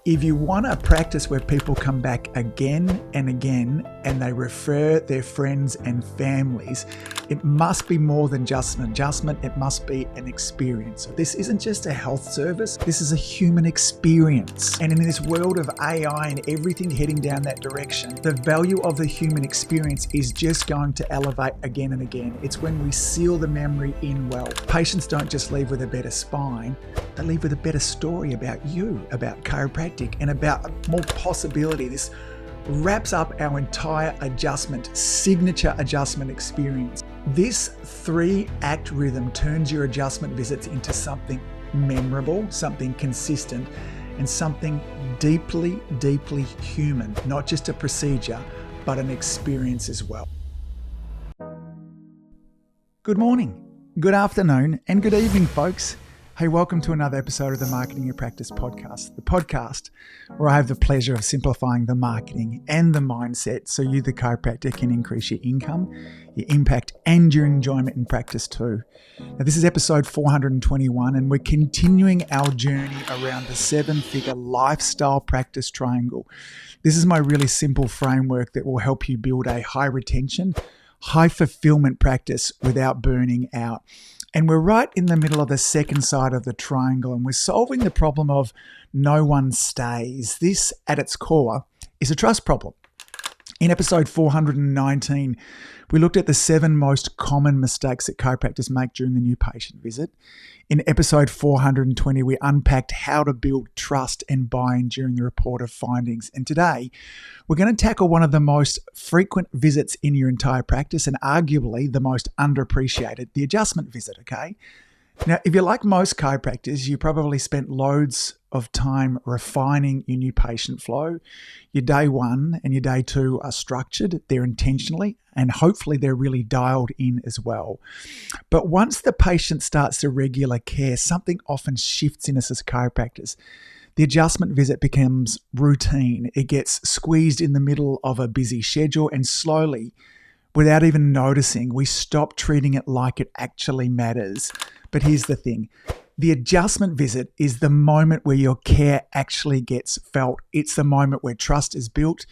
If you want a practice where people come back again and again and they refer their friends and families, it must be more than just an adjustment. It must be an experience. This isn't just a health service. This is a human experience. And in this world of AI and everything heading down that direction, the value of the human experience is just going to elevate again and again. It's when we seal the memory in well. Patients don't just leave with a better spine. They leave with a better story about you, about chiropractic, and about more possibility. This wraps up our entire signature adjustment experience. This 3-act rhythm turns your adjustment visits into something memorable, something consistent, and something deeply, deeply human. Not just a procedure, but an experience as well. Good morning, good afternoon, and good evening, folks. Hey, welcome to another episode of the Marketing Your Practice podcast, the podcast where I have the pleasure of simplifying the marketing and the mindset so you, the chiropractor, can increase your income, your impact, and your enjoyment in practice too. Now, this is episode 421, and we're continuing our journey around the 7-figure lifestyle practice triangle. This is my really simple framework that will help you build a high retention, high fulfillment practice without burning out. And we're right in the middle of the second side of the triangle, and we're solving the problem of no one stays. This, at its core, is a trust problem. In episode 419, we looked at the 7 most common mistakes that chiropractors make during the new patient visit. In episode 420, we unpacked how to build trust and buy-in during the report of findings. And today, we're going to tackle one of the most frequent visits in your entire practice and arguably the most underappreciated, the adjustment visit, okay? Now, if you're like most chiropractors, you probably spent loads of time refining your new patient flow. Your day 1 and your day 2 are structured, they're intentionally, and hopefully they're really dialed in as well. But once the patient starts the regular care, something often shifts in us as chiropractors. The adjustment visit becomes routine. It gets squeezed in the middle of a busy schedule, and slowly, without even noticing, we stop treating it like it actually matters. But here's the thing. The adjustment visit is the moment where your care actually gets felt. It's the moment where trust is built,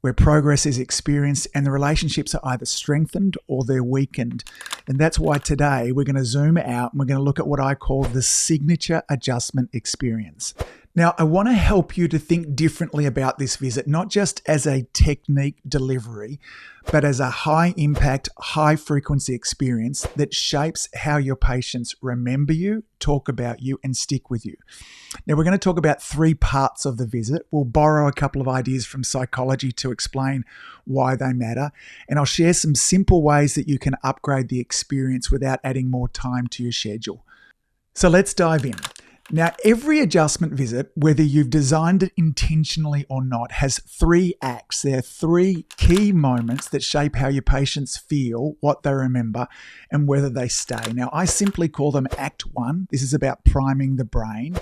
where progress is experienced, and the relationships are either strengthened or they're weakened. And that's why today we're going to zoom out and we're going to look at what I call the signature adjustment experience. Now, I want to help you to think differently about this visit, not just as a technique delivery, but as a high impact, high frequency experience that shapes how your patients remember you, talk about you, and stick with you. Now, we're going to talk about 3 parts of the visit. We'll borrow a couple of ideas from psychology to explain why they matter. And I'll share some simple ways that you can upgrade the experience without adding more time to your schedule. So let's dive in. Now, every adjustment visit, whether you've designed it intentionally or not, has 3 acts. There are 3 key moments that shape how your patients feel, what they remember, and whether they stay. Now, I simply call them Act 1. This is about priming the brain.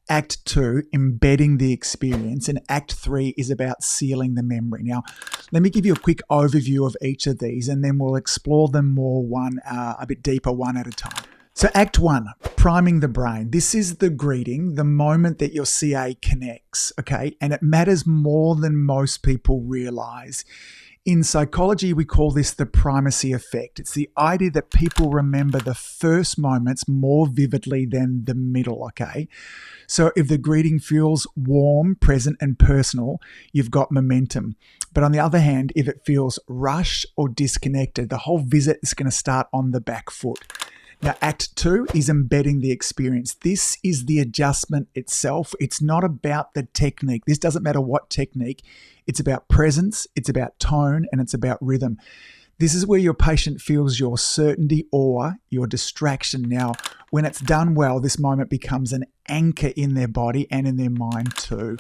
Act 2, embedding the experience. And Act 3 is about sealing the memory. Now, let me give you a quick overview of each of these, and then we'll explore them more a bit deeper, one at a time. So Act 1, priming the brain. This is the greeting, the moment that your CA connects, okay? And it matters more than most people realize. In psychology, we call this the primacy effect. It's the idea that people remember the first moments more vividly than the middle, okay? So if the greeting feels warm, present, and personal, you've got momentum. But on the other hand, if it feels rushed or disconnected, the whole visit is going to start on the back foot. Now, Act 2 is embedding the experience. This is the adjustment itself. It's not about the technique. This doesn't matter what technique. It's about presence, it's about tone, and it's about rhythm. This is where your patient feels your certainty or your distraction. Now, when it's done well, this moment becomes an anchor in their body and in their mind too.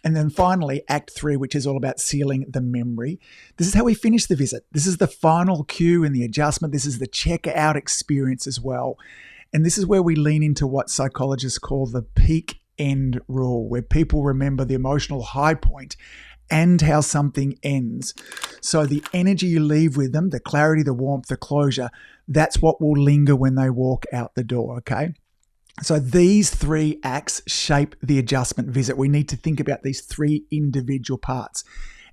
And then finally, Act 3, which is all about sealing the memory. This is how we finish the visit. This is the final cue in the adjustment. This is the check-out experience as well. And this is where we lean into what psychologists call the peak end rule, where people remember the emotional high point and how something ends. So the energy you leave with them, the clarity, the warmth, the closure, that's what will linger when they walk out the door, okay? So these 3 acts shape the adjustment visit. We need to think about these 3 individual parts.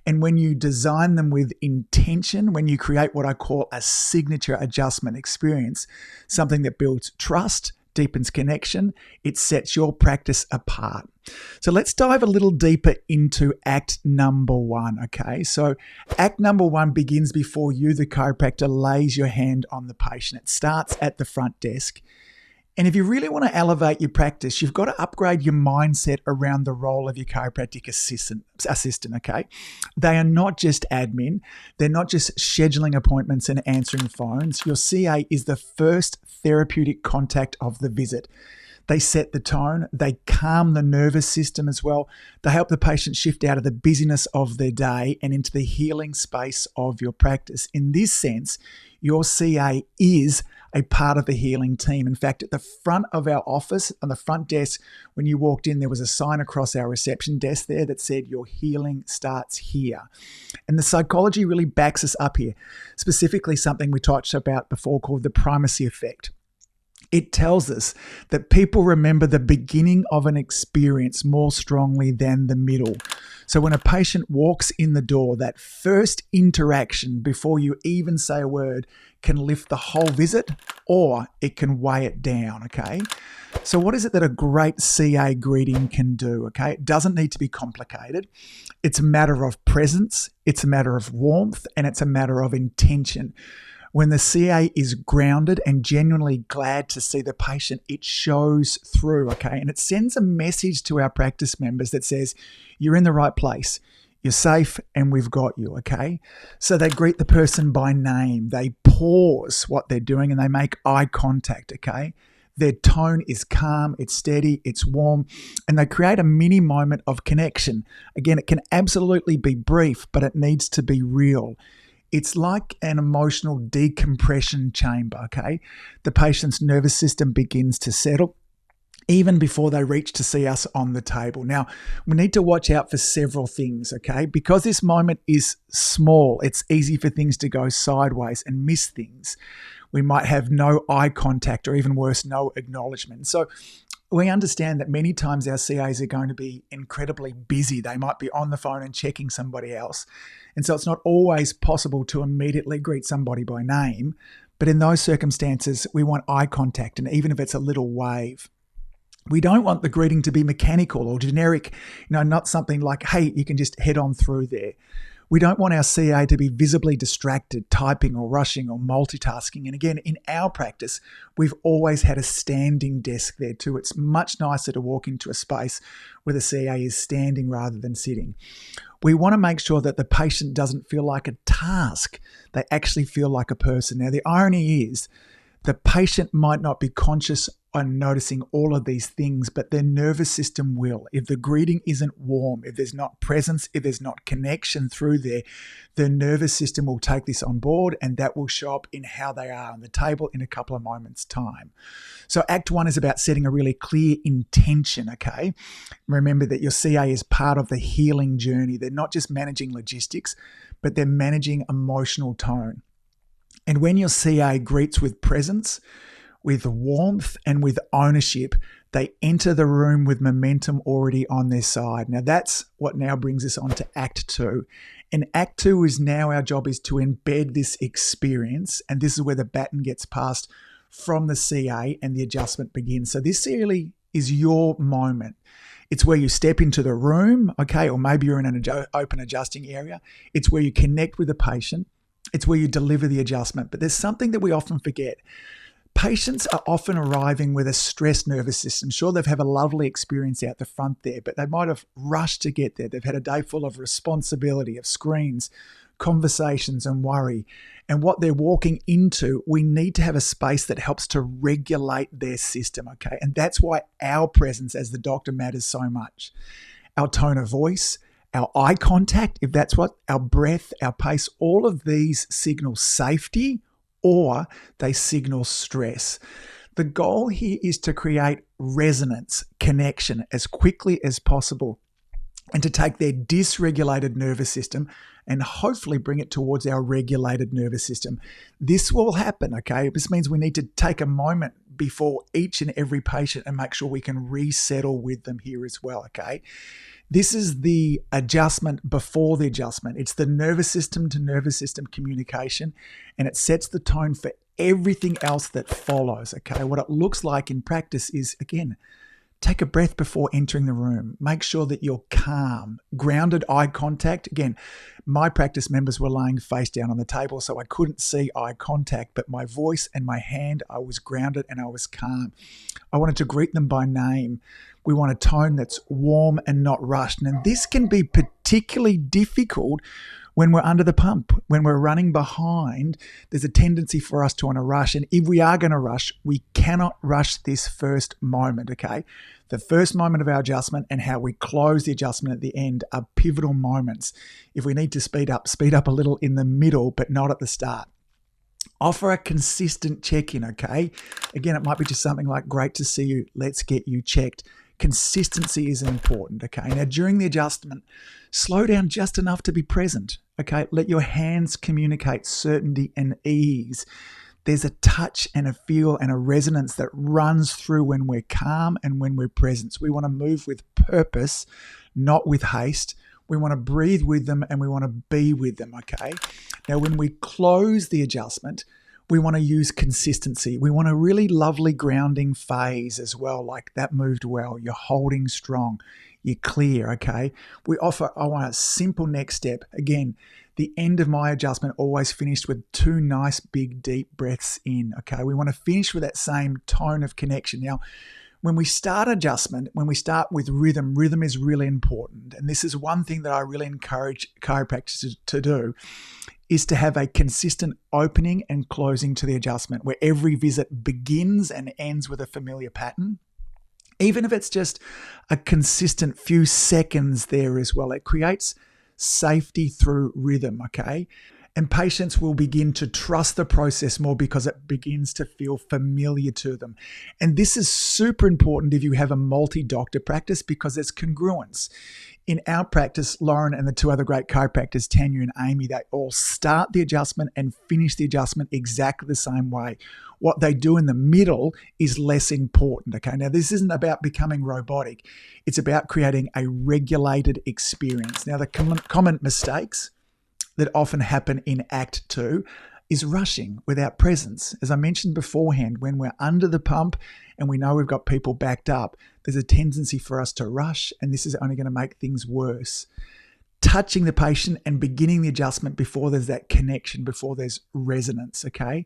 And when you design them with intention, when you create what I call a signature adjustment experience, something that builds trust, deepens connection, it sets your practice apart. So let's dive a little deeper into act number 1, okay? So act number 1 begins before you, the chiropractor, lays your hand on the patient. It starts at the front desk. And if you really want to elevate your practice, you've got to upgrade your mindset around the role of your chiropractic assistant, okay? They are not just admin. They're not just scheduling appointments and answering phones. Your CA is the first therapeutic contact of the visit. They set the tone. They calm the nervous system as well. They help the patient shift out of the busyness of their day and into the healing space of your practice. In this sense, your CA is a part of the healing team. In fact, at the front of our office, on the front desk, when you walked in, there was a sign across our reception desk there that said, "Your healing starts here." And the psychology really backs us up here, specifically something we talked about before called the primacy effect. It tells us that people remember the beginning of an experience more strongly than the middle. So when a patient walks in the door, that first interaction before you even say a word can lift the whole visit, or it can weigh it down, okay? So what is it that a great CA greeting can do, okay? It doesn't need to be complicated. It's a matter of presence, it's a matter of warmth, and it's a matter of intention. When the CA is grounded and genuinely glad to see the patient, it shows through, okay? And it sends a message to our practice members that says, you're in the right place, you're safe, and we've got you, okay? So they greet the person by name, they pause what they're doing, and they make eye contact, okay? Their tone is calm, it's steady, it's warm, and they create a mini moment of connection. Again, it can absolutely be brief, but it needs to be real. It's like an emotional decompression chamber, okay? The patient's nervous system begins to settle even before they reach to see us on the table. Now, we need to watch out for several things, okay? Because this moment is small, it's easy for things to go sideways and miss things. We might have no eye contact, or even worse, no acknowledgement. So we understand that many times our CAs are going to be incredibly busy. They might be on the phone and checking somebody else. And so it's not always possible to immediately greet somebody by name. But in those circumstances, we want eye contact, and even if it's a little wave. We don't want the greeting to be mechanical or generic, not something like, hey, you can just head on through there. We don't want our CA to be visibly distracted, typing or rushing or multitasking. And again, in our practice, we've always had a standing desk there too. It's much nicer to walk into a space where the CA is standing rather than sitting. We want to make sure that the patient doesn't feel like a task. They actually feel like a person. Now, the irony is the patient might not be conscious on noticing all of these things, but their nervous system will. If the greeting isn't warm, if there's not presence, if there's not connection through there, the nervous system will take this on board, and that will show up in how they are on the table in a couple of moments' time. So Act 1 is about setting a really clear intention, okay? Remember that your CA is part of the healing journey. They're not just managing logistics, but they're managing emotional tone. And when your CA greets with presence, with warmth, and with ownership, they enter the room with momentum already on their side. Now that's what now brings us on to Act 2. And Act 2 is now our job is to embed this experience. And this is where the baton gets passed from the CA and the adjustment begins. So this really is your moment. It's where you step into the room, okay, or maybe you're in an open adjusting area. It's where you connect with the patient. It's where you deliver the adjustment. But there's something that we often forget. Patients are often arriving with a stressed nervous system. Sure, they've had a lovely experience out the front there, but they might have rushed to get there. They've had a day full of responsibility, of screens, conversations, and worry. And what they're walking into, we need to have a space that helps to regulate their system, okay? And that's why our presence as the doctor matters so much. Our tone of voice, our eye contact, if that's what, our breath, our pace, all of these signal safety, or they signal stress. The goal here is to create resonance, connection as quickly as possible. and to take their dysregulated nervous system and hopefully bring it towards our regulated nervous system. This will happen, okay? This means we need to take a moment before each and every patient and make sure we can resettle with them here as well, okay? This is the adjustment before the adjustment. It's the nervous system to nervous system communication, and it sets the tone for everything else that follows, okay? What it looks like in practice is, again, take a breath before entering the room. Make sure that you're calm, grounded eye contact. Again, my practice members were laying face down on the table, so I couldn't see eye contact, but my voice and my hand, I was grounded and I was calm. I wanted to greet them by name. We want a tone that's warm and not rushed. And this can be particularly difficult when we're under the pump, when we're running behind. There's a tendency for us to want to rush. And if we are going to rush, we cannot rush this first moment, okay? The first moment of our adjustment and how we close the adjustment at the end are pivotal moments. If we need to speed up a little in the middle, but not at the start. Offer a consistent check-in, okay? Again, it might be just something like, great to see you, let's get you checked. Consistency is important, okay? Now, during the adjustment, slow down just enough to be present, okay? Let your hands communicate certainty and ease. There's a touch and a feel and a resonance that runs through when we're calm and when we're present. So we want to move with purpose, not with haste. We want to breathe with them and we want to be with them, okay? Now, when we close the adjustment, we want to use consistency. We want a really lovely grounding phase as well, like that moved well, you're holding strong, you're clear, okay? I want a simple next step. Again, the end of my adjustment always finished with 2 nice big deep breaths in, okay? We want to finish with that same tone of connection. Now, when we start adjustment, when we start with rhythm is really important. And this is one thing that I really encourage chiropractors to do, is to have a consistent opening and closing to the adjustment where every visit begins and ends with a familiar pattern. Even if it's just a consistent few seconds there as well, it creates safety through rhythm, okay? And patients will begin to trust the process more because it begins to feel familiar to them. And this is super important if you have a multi-doctor practice because there's congruence. In our practice, Lauren and the 2 other great chiropractors, Tanya and Amy, they all start the adjustment and finish the adjustment exactly the same way. What they do in the middle is less important, okay? Now, this isn't about becoming robotic. It's about creating a regulated experience. Now, the common mistakes that often happen in Act 2 is rushing without presence. As I mentioned beforehand, when we're under the pump and we know we've got people backed up, there's a tendency for us to rush, and this is only going to make things worse. Touching the patient and beginning the adjustment before there's that connection, before there's resonance, okay?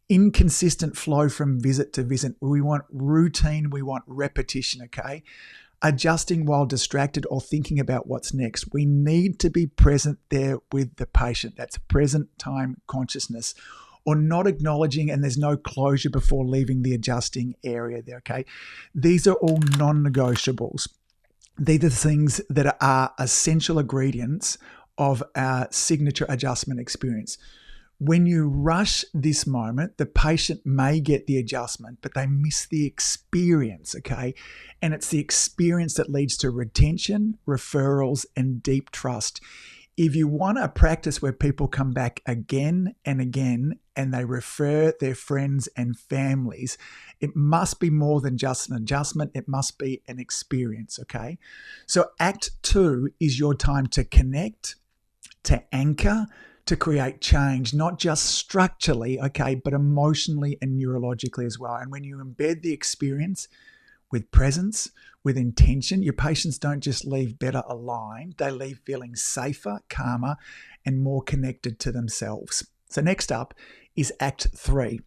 Inconsistent flow from visit to visit. We want routine, we want repetition, okay? Adjusting while distracted or thinking about what's next. We need to be present there with the patient. That's present time consciousness. Or not acknowledging and there's no closure before leaving the adjusting area there, okay? These are all non-negotiables. These are the things that are essential ingredients of our signature adjustment experience. When you rush this moment, the patient may get the adjustment, but they miss the experience, okay? And it's the experience that leads to retention, referrals, and deep trust. If you want a practice where people come back again and again and they refer their friends and families, it must be more than just an adjustment. It must be an experience, okay? So Act 2 is your time to connect, to anchor, to create change, not just structurally, okay, but emotionally and neurologically as well. And when you embed the experience with presence, with intention, your patients don't just leave better aligned, they leave feeling safer, calmer, and more connected to themselves. So next up is Act 3.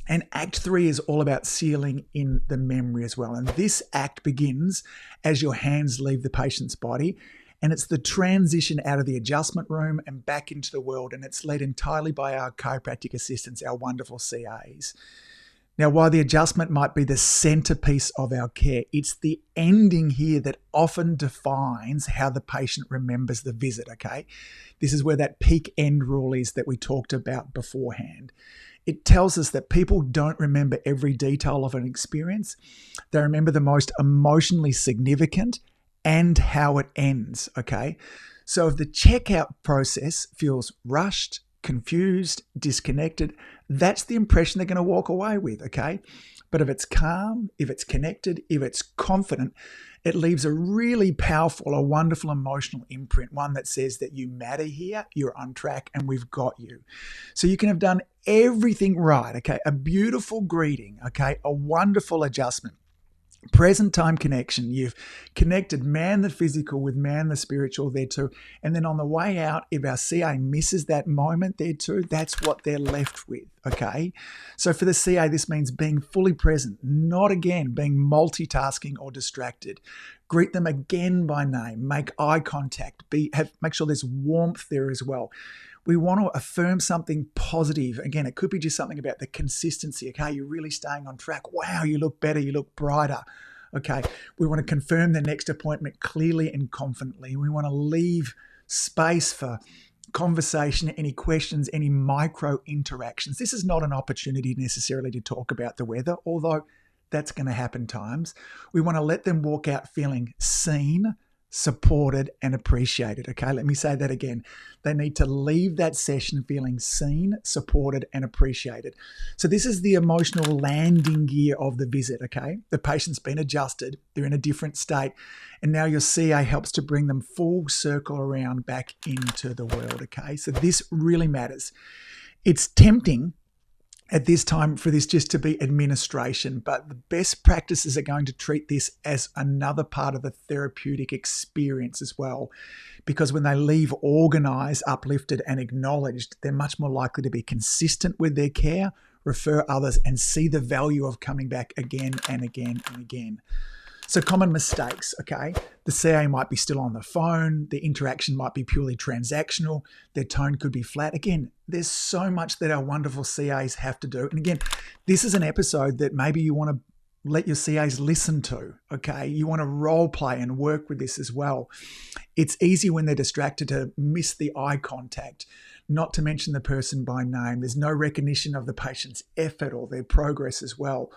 And Act 3 is all about sealing in the memory as well. And this act begins as your hands leave the patient's body. And it's the transition out of the adjustment room and back into the world. And it's led entirely by our chiropractic assistants, our wonderful CAs. Now, while the adjustment might be the centerpiece of our care, it's the ending here that often defines how the patient remembers the visit, okay? This is where that peak end rule is that we talked about beforehand. It tells us that people don't remember every detail of an experience. They remember the most emotionally significant and how it ends, okay? So if the checkout process feels rushed, confused, disconnected, that's the impression they're going to walk away with, okay? But if it's calm, if it's connected, if it's confident, it leaves a really powerful, a wonderful emotional imprint, one that says that you matter here, you're on track, and we've got you. So you can have done everything right, okay? A beautiful greeting, okay? A wonderful adjustment. Present time connection. You've connected man the physical with man the spiritual there too. And then on the way out, if our CA misses that moment there too, that's what they're left with, okay? So for the CA, this means being fully present, not again being multitasking or distracted. Greet them again by name, make eye contact, make sure there's warmth there as well. We want to affirm something positive. Again, it could be just something about the consistency. Okay, you're really staying on track. Wow, you look better. You look brighter. Okay, we want to confirm the next appointment clearly and confidently. We want to leave space for conversation, any questions, any micro interactions. This is not an opportunity necessarily to talk about the weather, although that's going to happen times. We want to let them walk out feeling seen, supported, and appreciated. Okay, let me say that again. They need to leave that session feeling seen, supported, and appreciated. So this is the emotional landing gear of the visit. Okay, the patient's been adjusted, they're in a different state, and now your CA helps to bring them full circle around back into the world. Okay, so this really matters. It's tempting at this time for this just to be administration, but the best practices are going to treat this as another part of the therapeutic experience as well, because when they leave organized, uplifted, and acknowledged, they're much more likely to be consistent with their care, refer others, and see the value of coming back again and again and again. So common mistakes, okay? The CA might be still on the phone. The interaction might be purely transactional. Their tone could be flat. Again, there's so much that our wonderful CAs have to do. And again, this is an episode that maybe you want to let your CAs listen to, okay? You want to role play and work with this as well. It's easy when they're distracted to miss the eye contact, not to mention the person by name. There's no recognition of the patient's effort or their progress as well.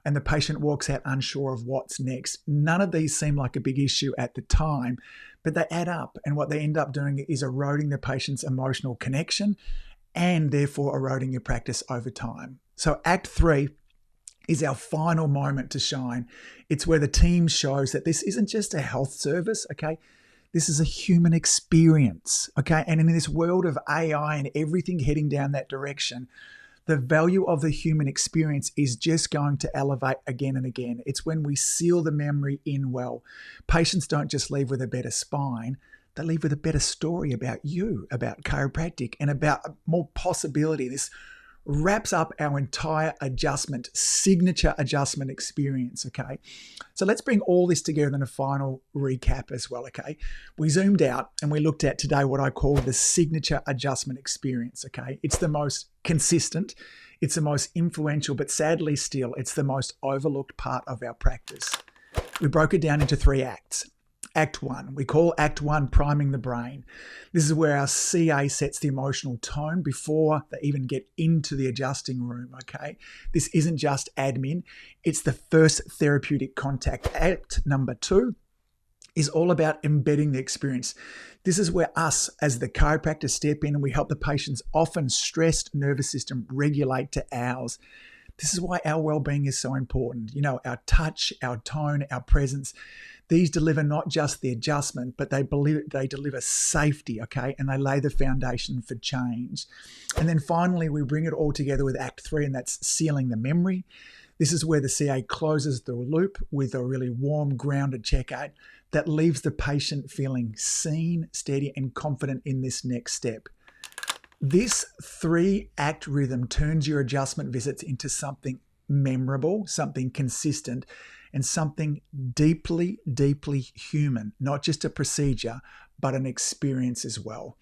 And the patient walks out unsure of what's next. None of these seem like a big issue at the time, but they add up. And what they end up doing is eroding the patient's emotional connection and therefore eroding your practice over time. So Act 3 is our final moment to shine. It's where the team shows that this isn't just a health service, okay? This is a human experience, okay? And in this world of AI and everything heading down that direction, the value of the human experience is just going to elevate again and again. It's when we seal the memory in well. Patients don't just leave with a better spine, they leave with a better story about you, about chiropractic, and about more possibility. This wraps up our entire signature adjustment experience, okay? So let's bring all this together in a final recap as well, okay? We zoomed out and we looked at today what I call the signature adjustment experience, okay? It's the most consistent, it's the most influential, but sadly still, it's the most overlooked part of our practice. We broke it down into 3 acts. Act 1, we call Act 1 priming the brain. This is where our CA sets the emotional tone before they even get into the adjusting room, okay? This isn't just admin, it's the first therapeutic contact. Act number 2 is all about embedding the experience. This is where us as the chiropractor step in and we help the patient's often stressed nervous system regulate to ours. This is why our well-being is so important. You know, our touch, our tone, our presence. These deliver not just the adjustment, but they deliver safety, okay? And they lay the foundation for change. And then finally, we bring it all together with Act 3, and that's sealing the memory. This is where the CA closes the loop with a really warm, grounded checkout that leaves the patient feeling seen, steady, and confident in this next step. This 3-act rhythm turns your adjustment visits into something memorable, something consistent, and something deeply, deeply human, not just a procedure, but an experience as well.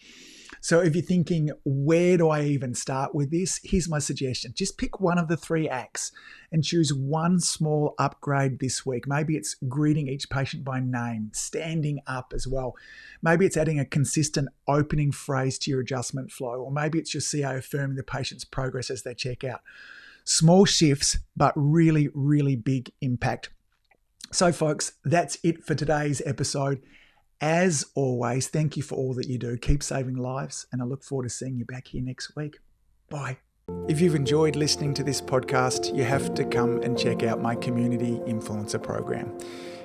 So if you're thinking, where do I even start with this? Here's my suggestion. Just pick one of the 3 acts and choose one small upgrade this week. Maybe it's greeting each patient by name, standing up as well. Maybe it's adding a consistent opening phrase to your adjustment flow, or maybe it's your CA affirming the patient's progress as they check out. Small shifts, but really, really big impact. So, folks, that's it for today's episode. As always, thank you for all that you do. Keep saving lives, and I look forward to seeing you back here next week. Bye. If you've enjoyed listening to this podcast, you have to come and check out my Community Influencer Program.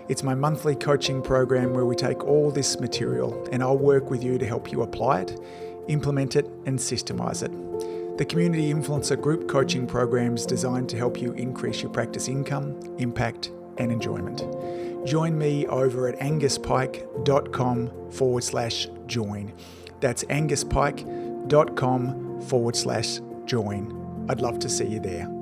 It's my monthly coaching program where we take all this material and I'll work with you to help you apply it, implement it, and systemize it. The Community Influencer Group Coaching Program is designed to help you increase your practice income, impact, and enjoyment. Join me over at anguspyke.com/join. That's anguspyke.com/join. I'd love to see you there.